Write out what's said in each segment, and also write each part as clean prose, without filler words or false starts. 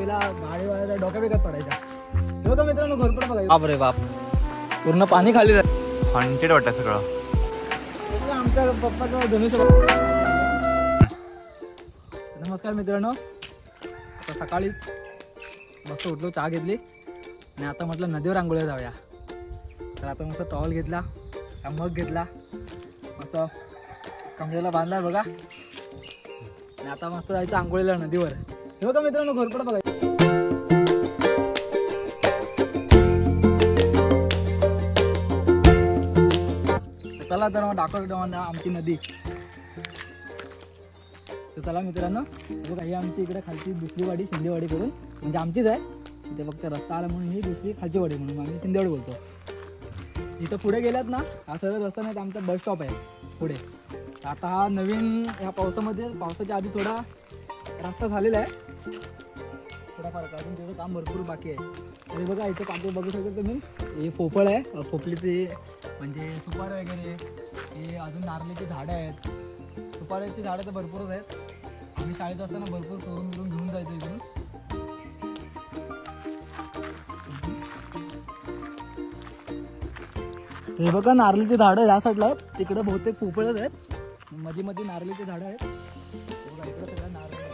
बिला गाडी वाळायचा डोक्या बिकत पडायचा. हे बघा मित्रांनो घरपड बघा. बाप रे बाप पूर्ण पाणी खाली हॉन्टेड वाटतं सगळं. आमच्या पप्पाचं धनुष्य. नमस्कार मित्रांनो, आता सकाळीच मस्त उठलो, चहा घेतली आणि आता म्हटलं नदीवर आंघोळीला जाऊया. तर आता मस्त टॉवल घेतला, मग घेतला, मस्त कमरेला बांधला बघा आणि आता मस्त जायचं आंघोळीला नदीवर. हे बघा मित्रांनो घरपड बघा. चला तर मग दाखवतो आमची नदी. तर चला मित्रांनो, बघा ही आमची इकडे खालची दुसरी वाडी शिंदेवाडी करून, म्हणजे आमचीच आहे. इथे फक्त रस्ता आला म्हणून ही दुसरी खालची वाडी म्हणून आम्ही शिंदेवाडी बोलतो. इथं पुढे गेल्यात ना, हा सरळ रस्ता नाही, आमचा बस स्टॉप आहे पुढे. आता हा नवीन ह्या पावसामध्ये, पावसाच्या आधी थोडा रस्ता झालेला आहे थोडाफार, अजून त्याचं काम भरपूर बाकी आहे. तरी बघा इथे पाठी बघू शकता तुम्ही, हे पोपळ आहे, पोपलीचे म्हणजे सुपारी वगैरे, हे अजून नारळीची झाडं आहेत. सुपारीची झाडं तर भरपूरच आहेत. आम्ही शाळेत असताना भरपूर चोरून बिरून घेऊन जायचो इकडून. ते बघा नारळीची झाडं या साईडला आहेत, तिकडे बहुतेक पोपळच आहेत, मध्ये मध्ये नारळीची झाडं आहेत. बघा इकडे सगळं नारळ आहे.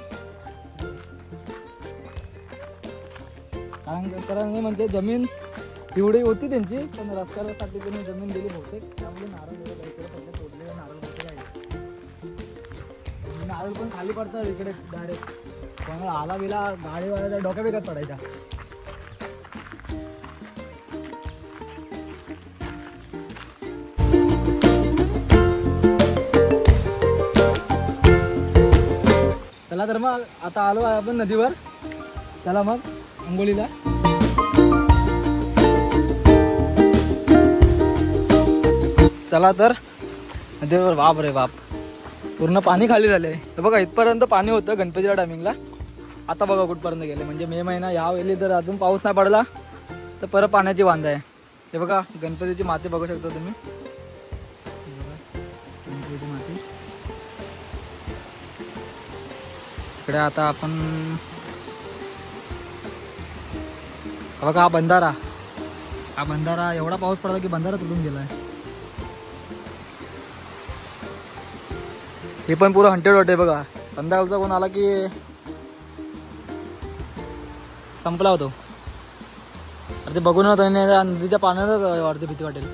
कारण म्हणजे जमीन एवढी होती त्यांची, पण रस्त्यासाठी त्यांनी जमीन दिली बहुतेक, त्यामुळे नारळ इकडे सगळे तोडलेले नारळ बहुतेक आहेत. नारळ पण खाली पडतात इकडे डायरेक्ट, पण आला बिला गाडी वाळायचा डोक्या बिकत पडायचा. चला तर मग आता आलो आहे आपण नदीवर, चला मग आंघोळीला. चला तर नदीवर. बाप रे बाप पूर्ण पाणी खाली झाले. तर बघा इथपर्यंत पाणी होतं गणपतीच्या टायमिंगला, आता बघा कुठपर्यंत गेले. म्हणजे मे महिना या वेळी जर अजून पाऊस नाही पडला तर परत पाण्याची वांदा आहे. हे बघा गणपतीची माती बघू शकता तुम्ही, गणपतीची माती. इकडे आता आपण बघा हा बंधारा एवढा पाऊस पडला की बंधारा तुटून गेलाय. हे पण पुरं हंटेड वाटे बघा. संध्याकाळचा कोण आला की संपला होतो. अरे ते बघून नदीच्या पाण्याला वाटते भीती वाटेल.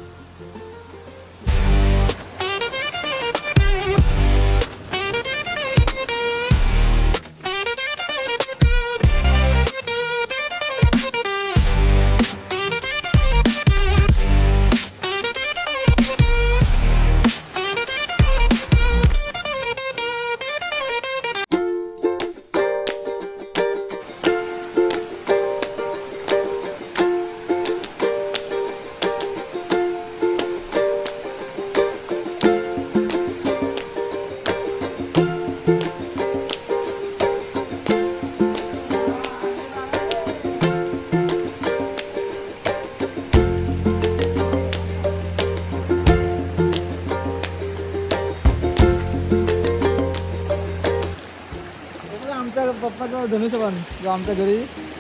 पप्पाचं धनुष्यबाण जो आमच्या घरी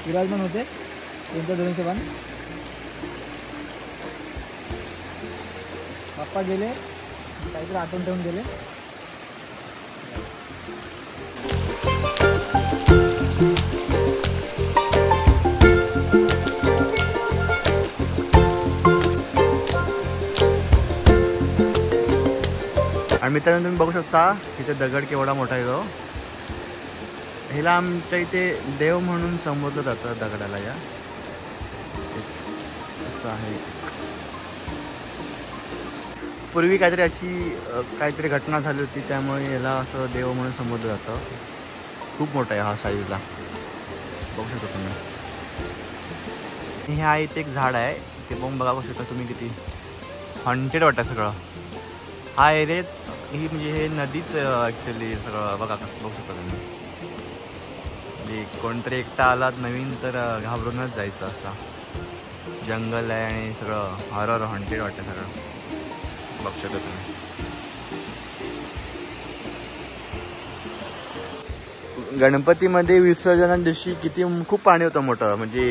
विराजमान होते, त्यांचं धनुष्यबाण. पप्पा गेले काहीतरी आठवण ठेवून गेले. आणि मित्रांनो तुम्ही बघू शकता इथे दगड केवढा मोठा आहे तो. ह्याला आमच्या इथे देव म्हणून संबोधलं जातं दगडाला. या असं आहे. पूर्वी काहीतरी घटना झाली होती, त्यामुळे याला असं देव म्हणून संबोधलं जातं. खूप मोठा आहे हा साईजला, बघू शकता तुम्ही. ह्या इथे एक झाड आहे, ते बघून बघू शकता तुम्ही किती हॉन्टेड वाटतं सगळं. हा एरियात ही म्हणजे हे नदीच ॲक्च्युली सगळं बघा कसं बघू शकता तुम्ही. म्हणजे कोणतरी एकटा आलात नवीन तर घाबरूनच जायचं. असं जंगल आहे आणि सगळं हॉरर हॉन्टेड वाटतं सगळं, बघू शकता तुम्ही. गणपतीमध्ये विसर्जना दिवशी किती खूप पाणी होतं मोठं, म्हणजे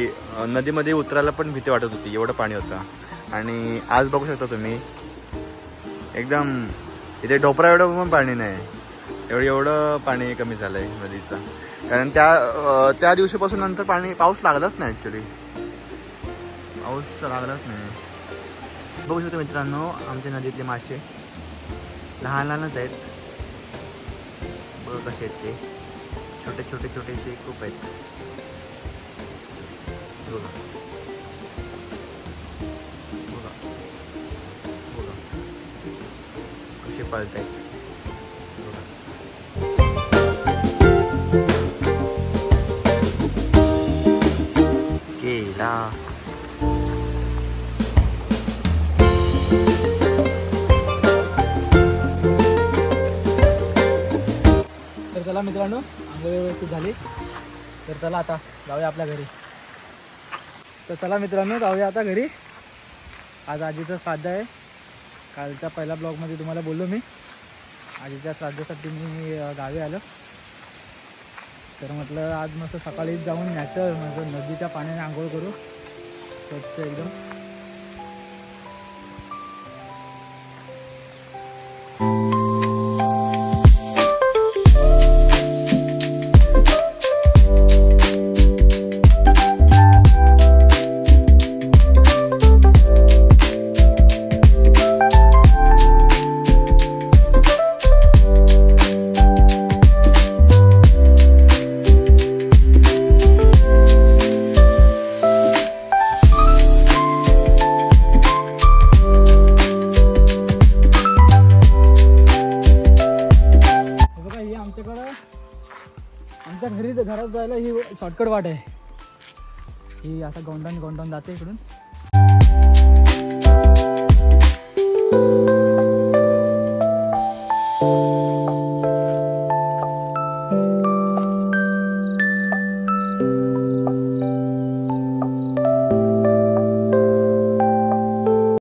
नदीमध्ये उतरायला पण भीती वाटत होती, एवढं पाणी होतं. आणि आज बघू शकता तुम्ही एकदम इथे ढोपरा एवढं पण पाणी नाही, एवढं पाणी कमी झालं आहे नदीचं. कारण त्या दिवशीपासून नंतर पाऊस लागलाच नाही, ॲक्च्युली पाऊस लागलाच नाही. बघू शकतो मित्रांनो आमच्या नदीतले मासे लहान लहानच आहेत, बघ कसे आहेत ते, छोटे छोटे छोटेसे खूप आहेत. बघा बघा बघा कसे पळत आहेत. केला तर चला मित्रांनो आंघोळ व्यवस्थित झाली, तर चला आता जाऊया आपल्या घरी. तर चला मित्रांनो जाऊया आता घरी. आज आजीचं श्राद्ध आहे. कालच्या पहिल्या ब्लॉगमध्ये तुम्हाला बोललो मी, आजीच्या श्राद्धासाठी मी गावी आलो. तर म्हटलं आज मस्त सकाळीच जाऊन नॅचरल म्हणजे नदीच्या पाण्याने आंघोळ करू, स्वच्छ एकदम. आमच्या घरात जायला ही शॉर्टकट वाट आहे, ही आता गोंडान जाते इकडून.